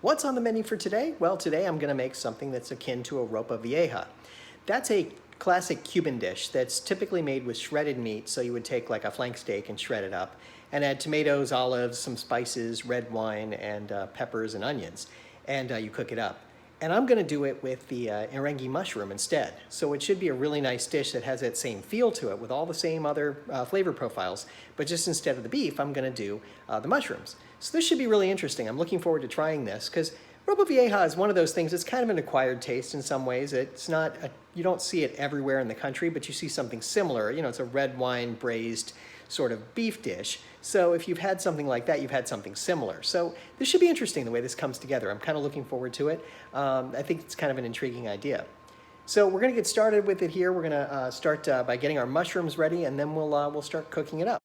What's on the menu for today? Well, today I'm going to make something that's akin to a ropa vieja. That's a classic Cuban dish that's typically made with shredded meat, so you would take like a flank steak and shred it up, and add tomatoes, olives, some spices, red wine, and peppers and onions, and you cook it up. And I'm going to do it with the merengue mushroom instead. So it should be a really nice dish that has that same feel to it with all the same other flavor profiles, but just instead of the beef, I'm going to do the mushrooms. So this should be really interesting. I'm looking forward to trying this because ropa vieja is one of those things, it's kind of an acquired taste in some ways. It's not, you don't see it everywhere in the country, but you see something similar. You know, it's a red wine braised sort of beef dish. So if you've had something like that, you've had something similar. So this should be interesting the way this comes together. I'm kind of looking forward to it. I think it's kind of an intriguing idea. So we're going to get started with it here. We're going to start by getting our mushrooms ready, and then we'll start cooking it up.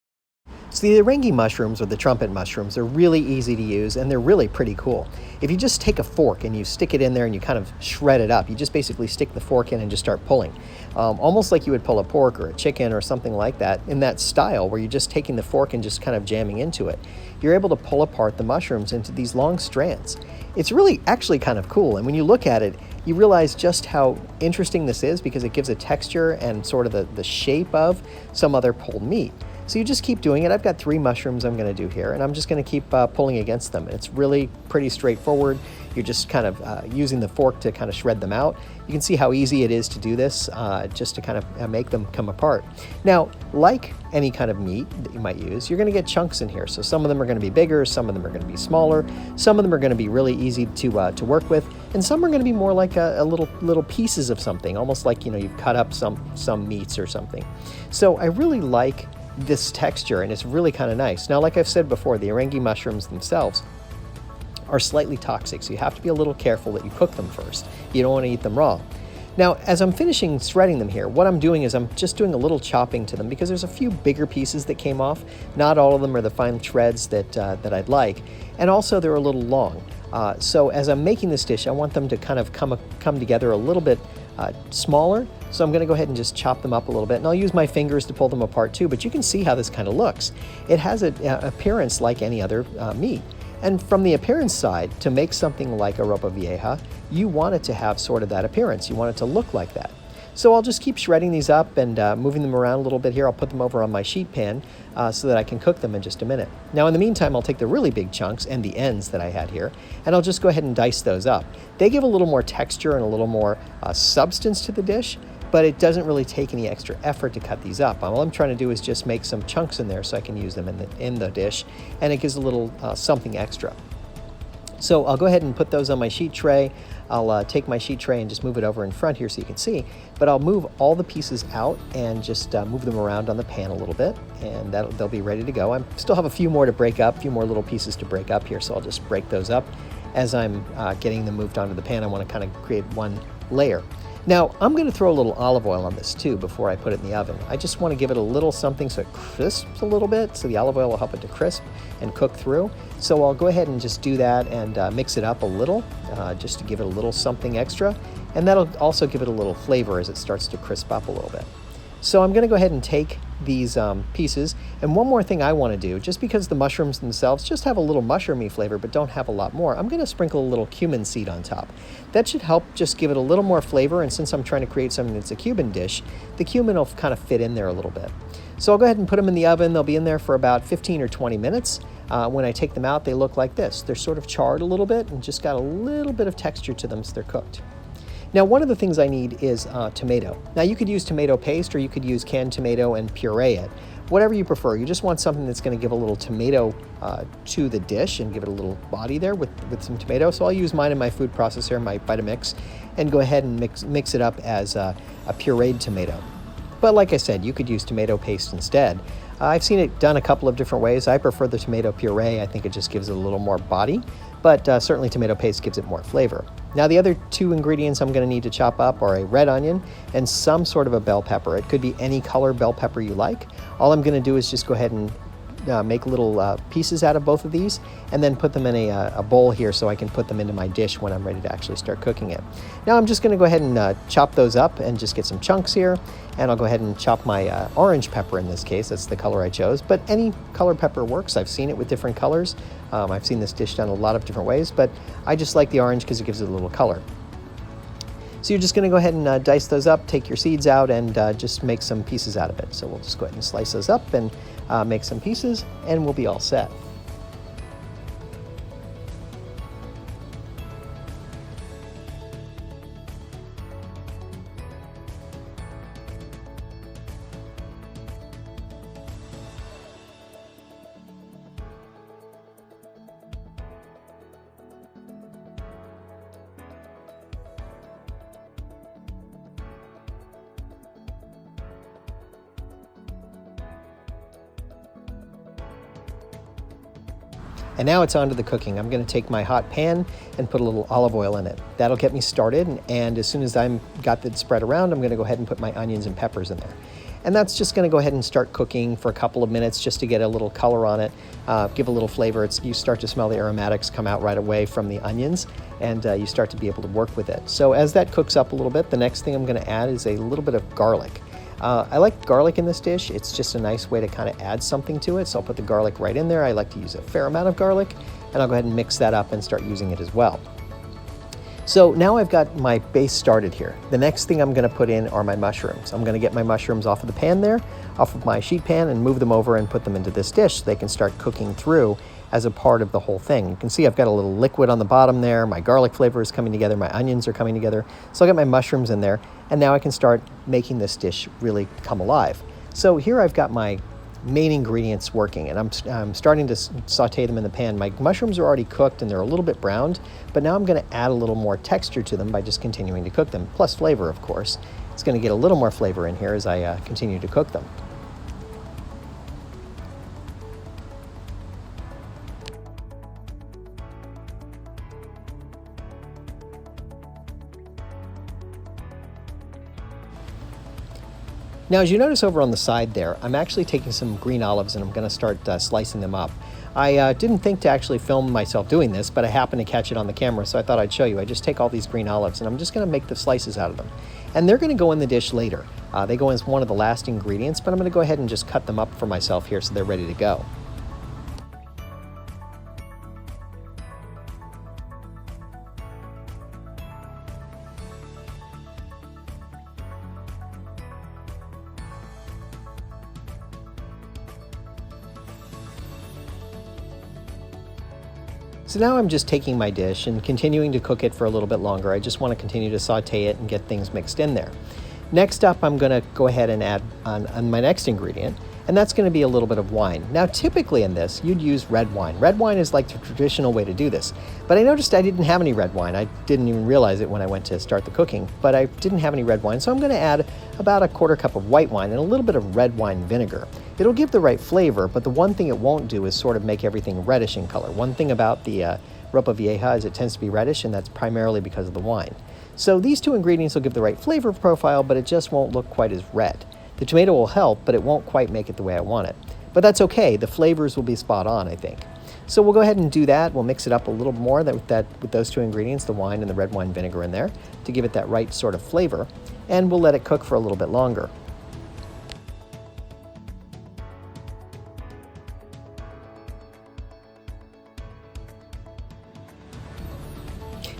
So the merengue mushrooms, or the trumpet mushrooms, are really easy to use, and they're really pretty cool. If you just take a fork and you stick it in there and you kind of shred it up, you just basically stick the fork in and just start pulling. Almost like you would pull a pork or a chicken or something like that, in that style where you're just taking the fork and just kind of jamming into it. You're able to pull apart the mushrooms into these long strands. It's really actually kind of cool, and when you look at it, you realize just how interesting this is because it gives a texture and sort of the shape of some other pulled meat. So you just keep doing it. I've got 3 mushrooms I'm going to do here, and I'm just going to keep pulling against them. It's really pretty straightforward. You're just kind of using the fork to kind of shred them out. You can see how easy it is to do this, just to kind of make them come apart. Now, like any kind of meat that you might use, you're going to get chunks in here. So some of them are going to be bigger, some of them are going to be smaller, some of them are going to be really easy to work with, and some are going to be more like a little pieces of something, almost like, you know, you've cut up some meats or something. So I really like this texture, and it's really kind of nice. Now, like I've said before, the merengue mushrooms themselves are slightly toxic, so you have to be a little careful that you cook them first. You don't want to eat them raw. Now, as I'm finishing shredding them here, what I'm doing is I'm just doing a little chopping to them because there's a few bigger pieces that came off. Not all of them are the fine shreds that I'd like, and also they're a little long. So as I'm making this dish, I want them to kind of come together a little bit smaller. So I'm going to go ahead and just chop them up a little bit, and I'll use my fingers to pull them apart too, but you can see how this kind of looks. It has an appearance like any other meat. And from the appearance side, to make something like a ropa vieja, you want it to have sort of that appearance. You want it to look like that. So I'll just keep shredding these up and moving them around a little bit here. I'll put them over on my sheet pan so that I can cook them in just a minute. Now, in the meantime, I'll take the really big chunks and the ends that I had here, and I'll just go ahead and dice those up. They give a little more texture and a little more substance to the dish, but it doesn't really take any extra effort to cut these up. All I'm trying to do is just make some chunks in there so I can use them in the dish, and it gives a little something extra. So I'll go ahead and put those on my sheet tray. I'll take my sheet tray and just move it over in front here so you can see, but I'll move all the pieces out and just move them around on the pan a little bit, and they'll be ready to go. I still have a few more to break up, a few more little pieces to break up here, so I'll just break those up. As I'm getting them moved onto the pan, I want to kind of create one layer. Now, I'm going to throw a little olive oil on this too before I put it in the oven. I just want to give it a little something so it crisps a little bit, so the olive oil will help it to crisp and cook through. So I'll go ahead and just do that and mix it up a little, just to give it a little something extra. And that'll also give it a little flavor as it starts to crisp up a little bit. So I'm going to go ahead and take these pieces, and one more thing I want to do, just because the mushrooms themselves just have a little mushroomy flavor but don't have a lot more, I'm going to sprinkle a little cumin seed on top. That should help just give it a little more flavor, and since I'm trying to create something that's a Cuban dish, the cumin will kind of fit in there a little bit. So I'll go ahead and put them in the oven. They'll be in there for about 15 or 20 minutes. When I take them out, they look like this. They're sort of charred a little bit and just got a little bit of texture to them so they're cooked. Now, one of the things I need is tomato. Now, you could use tomato paste or you could use canned tomato and puree it. Whatever you prefer. You just want something that's going to give a little tomato to the dish and give it a little body there with some tomato. So I'll use mine in my food processor, my Vitamix, and go ahead and mix it up as a pureed tomato. But like I said, you could use tomato paste instead. I've seen it done a couple of different ways. I prefer the tomato puree. I think it just gives it a little more body, but certainly tomato paste gives it more flavor. Now, the other 2 ingredients I'm going to need to chop up are a red onion and some sort of a bell pepper. It could be any color bell pepper you like. All I'm going to do is just go ahead and make little pieces out of both of these and then put them in a bowl here so I can put them into my dish when I'm ready to actually start cooking it. Now I'm just going to go ahead and chop those up and just get some chunks here, and I'll go ahead and chop my orange pepper in this case. That's the color I chose, but any color pepper works. I've seen it with different colors. I've seen this dish done a lot of different ways, but I just like the orange because it gives it a little color. So you're just going to go ahead and dice those up, take your seeds out, and just make some pieces out of it. So we'll just go ahead and slice those up and make some pieces, and we'll be all set. And now it's on to the cooking. I'm going to take my hot pan and put a little olive oil in it. That'll get me started, and as soon as I've got that spread around, I'm going to go ahead and put my onions and peppers in there. And that's just going to go ahead and start cooking for a couple of minutes just to get a little color on it, give a little flavor. You start to smell the aromatics come out right away from the onions, and you start to be able to work with it. So as that cooks up a little bit, the next thing I'm going to add is a little bit of garlic. I like garlic in this dish. It's just a nice way to kind of add something to it. So I'll put the garlic right in there. I like to use a fair amount of garlic, and I'll go ahead and mix that up and start using it as well. So now I've got my base started here. The next thing I'm going to put in are my mushrooms. I'm going to get my mushrooms off of the pan there, off of my sheet pan, and move them over and put them into this dish so they can start cooking through as a part of the whole thing. You can see I've got a little liquid on the bottom there. My garlic flavor is coming together. My onions are coming together. So I'll get my mushrooms in there, and now I can start making this dish really come alive. So here I've got my main ingredients working, and I'm starting to saute them in the pan. My mushrooms are already cooked and they're a little bit browned, but now I'm going to add a little more texture to them by just continuing to cook them, plus flavor, of course. It's going to get a little more flavor in here as I continue to cook them. Now, as you notice over on the side there, I'm actually taking some green olives and I'm going to start slicing them up. I didn't think to actually film myself doing this, but I happened to catch it on the camera, so I thought I'd show you. I just take all these green olives and I'm just going to make the slices out of them. And they're going to go in the dish later. They go in as one of the last ingredients, but I'm going to go ahead and just cut them up for myself here so they're ready to go. So now I'm just taking my dish and continuing to cook it for a little bit longer. I just want to continue to saute it and get things mixed in there. Next up, I'm going to go ahead and add on my next ingredient, and that's going to be a little bit of wine. Now, typically in this, you'd use red wine. Red wine is like the traditional way to do this, but I noticed I didn't have any red wine. I didn't even realize it when I went to start the cooking, but I didn't have any red wine, so I'm going to add about a quarter cup of white wine and a little bit of red wine vinegar. It'll give the right flavor, but the one thing it won't do is sort of make everything reddish in color. One thing about the Ropa vieja is it tends to be reddish, and that's primarily because of the wine. So these two ingredients will give the right flavor profile, but it just won't look quite as red. The tomato will help, but it won't quite make it the way I want it. But that's okay. The flavors will be spot on, I think. So we'll go ahead and do that. We'll mix it up a little more with those two ingredients, the wine and the red wine vinegar in there, to give it that right sort of flavor. And we'll let it cook for a little bit longer.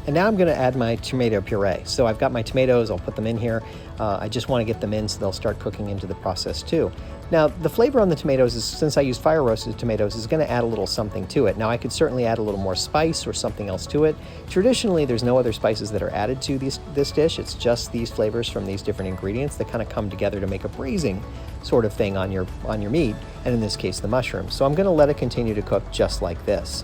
And now I'm going to add my tomato puree. So I've got my tomatoes, I'll put them in here. I just want to get them in so they'll start cooking into the process too. Now, the flavor on the tomatoes, is, since I use fire roasted tomatoes, is going to add a little something to it. Now, I could certainly add a little more spice or something else to it. Traditionally, there's no other spices that are added to this dish. It's just these flavors from these different ingredients that kind of come together to make a braising sort of thing on your meat, and in this case, the mushrooms. So I'm going to let it continue to cook just like this.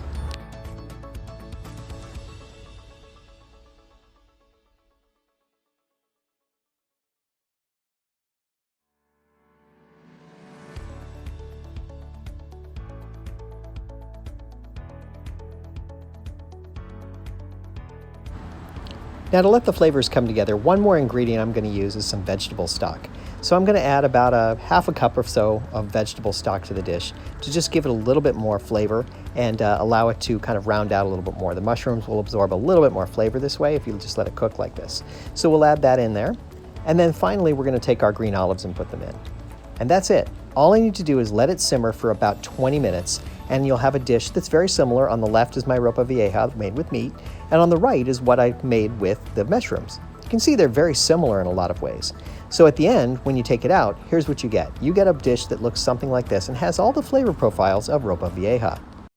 Now to let the flavors come together, one more ingredient I'm going to use is some vegetable stock. So I'm going to add about a half a cup or so of vegetable stock to the dish to just give it a little bit more flavor and allow it to kind of round out a little bit more. The mushrooms will absorb a little bit more flavor this way if you just let it cook like this. So we'll add that in there. And then finally, we're going to take our green olives and put them in. And that's it. All I need to do is let it simmer for about 20 minutes, and you'll have a dish that's very similar. On the left is my ropa vieja made with meat, and on the right is what I made with the mushrooms. You can see they're very similar in a lot of ways. So at the end, when you take it out, here's what you get. You get a dish that looks something like this and has all the flavor profiles of ropa vieja.